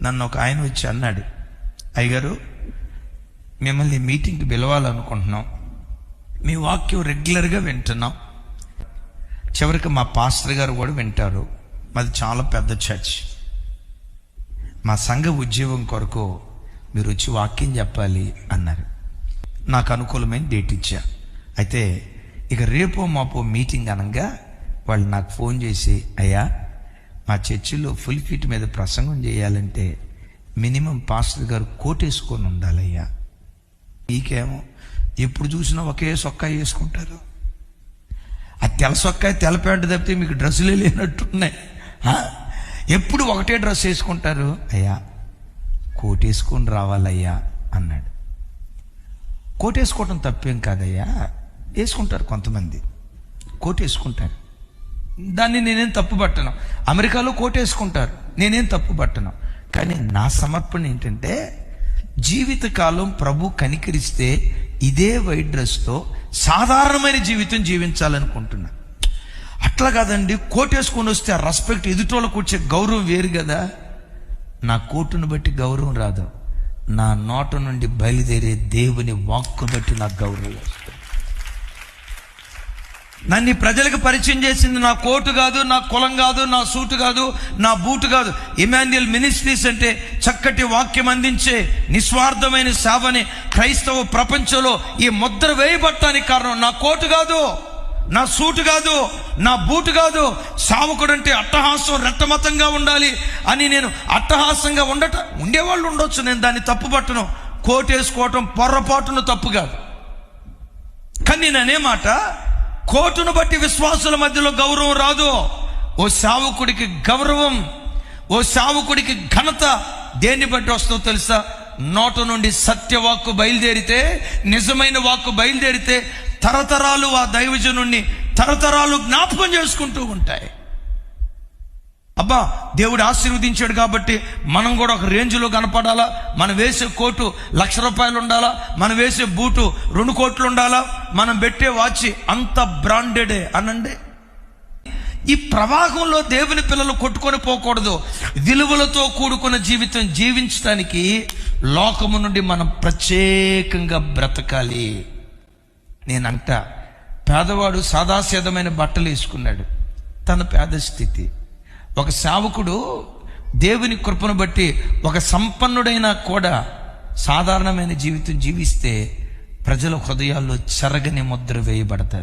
నన్ను ఒక ఆయన వచ్చి అన్నాడు, అయ్యగారు మిమ్మల్ని మీటింగ్కి పిలవాలనుకుంటున్నాం, మీ వాక్యం రెగ్యులర్గా వింటున్నాం, చివరికి మా పాస్టర్ గారు కూడా వింటారు, మాది చాలా పెద్ద చర్చ్, మా సంఘ ఉద్యోగం కొరకు మీరు వచ్చి వాక్యం చెప్పాలి అన్నారు. నాకు అనుకూలమైన డేట్ ఇచ్చా. అయితే ఇక రేపో మాపో మీటింగ్ అనగా వాళ్ళు నాకు ఫోన్ చేసి, అయ్యా మా చర్చిలో ఫుల్ ఫీట్ మీద ప్రసంగం చేయాలంటే మినిమం పాస్టర్ గారు కోటేసుకొని ఉండాలయ్యా. మీకేమో ఎప్పుడు చూసినా ఒకే సొక్కాయి వేసుకుంటారు, ఆ తెల్ల సొక్కాయి తెల్ల ప్యాంటు తప్పితే మీకు డ్రెస్సులే లేనట్టున్నాయి, ఎప్పుడు ఒకటే డ్రెస్ వేసుకుంటారు. అయ్యా కోటేసుకొని రావాలయ్యా అన్నాడు. కోటేసుకోవటం తప్పేం కాదయ్యా, వేసుకుంటారు కొంతమంది, కోటేసుకుంటారు, దాన్ని నేనేం తప్పు పట్టను. అమెరికాలో కోటేసుకుంటారు, నేనేం తప్పు పట్టను. కానీ నా సమర్పణ ఏంటంటే జీవితకాలం ప్రభు కనికరిస్తే ఇదే వైట్ డ్రెస్తో సాధారణమైన జీవితం జీవించాలనుకుంటున్నా. అట్లా కాదండి, కోటేసుకొని వస్తే ఆ రెస్పెక్ట్, ఎదుటోళ్ళకు వచ్చే గౌరవం వేరు కదా. నా కోటును బట్టి గౌరవం రాదు, నా నోట నుండి బయలుదేరే దేవుని వాక్కు బట్టి నాకు గౌరవం వస్తుంది. నన్ను ఈ ప్రజలకు పరిచయం చేసింది నా కోటు కాదు, నా కులం కాదు, నా సూటు కాదు, నా బూటు కాదు. ఇమాన్యుయల్ మినిస్ట్రీస్ అంటే చక్కటి వాక్యం అందించే నిస్వార్థమైన సేవని క్రైస్తవ ప్రపంచంలో ఈ ముద్ర వేయబట్టడానికి కారణం నా కోటు కాదు, నా సూటు కాదు, నా బూటు కాదు. సావకుడు అంటే అట్టహాసం రెట్టమతంగా ఉండాలి అని నేను అట్టహాసంగా ఉండేవాళ్ళు ఉండొచ్చు, నేను దాన్ని తప్పు పట్టను. కోటేసుకోవటం పొర్రపాటును తప్పు కాదు. కానీ నేను అనే మాట, కోటును బట్టి విశ్వాసుల మధ్యలో గౌరవం రాదు. ఓ సావకుడికి గౌరవం, ఓ సావకుడికి ఘనత దేన్ని బట్టి వస్తుందో తెలుసా? నోట నుండి సత్యవాక్కు బయలుదేరితే, నిజమైన వాక్కు బయలుదేరితే తరతరాలు ఆ దైవజనుణ్ణి తరతరాలు జ్ఞాపకం చేసుకుంటూ ఉంటాయి. అబ్బా దేవుడు ఆశీర్వదించాడు కాబట్టి మనం కూడా ఒక రేంజ్లో కనపడాలా, మనం వేసే కోటు ₹1,00,000 ఉండాలా, మనం వేసే బూటు 2 కోట్లు ఉండాలా, మనం పెట్టే వాచి అంత బ్రాండెడే అనండి. ఈ ప్రవాహంలో దేవుని పిల్లలు కొట్టుకొని పోకూడదు. విలువలతో కూడుకున్న జీవితం జీవించడానికి లోకము నుండి మనం ప్రత్యేకంగా బ్రతకాలి. నేనంట, పేదవాడు సాదాసీదమైన బట్టలు వేసుకున్నాడు, తన పేద స్థితి. ఒక సేవకుడు దేవుని కృపను బట్టి ఒక సంపన్నుడైనా కూడా సాధారణమైన జీవితం జీవిస్తే ప్రజల హృదయాల్లో చెరగని ముద్ర వేయబడతారు.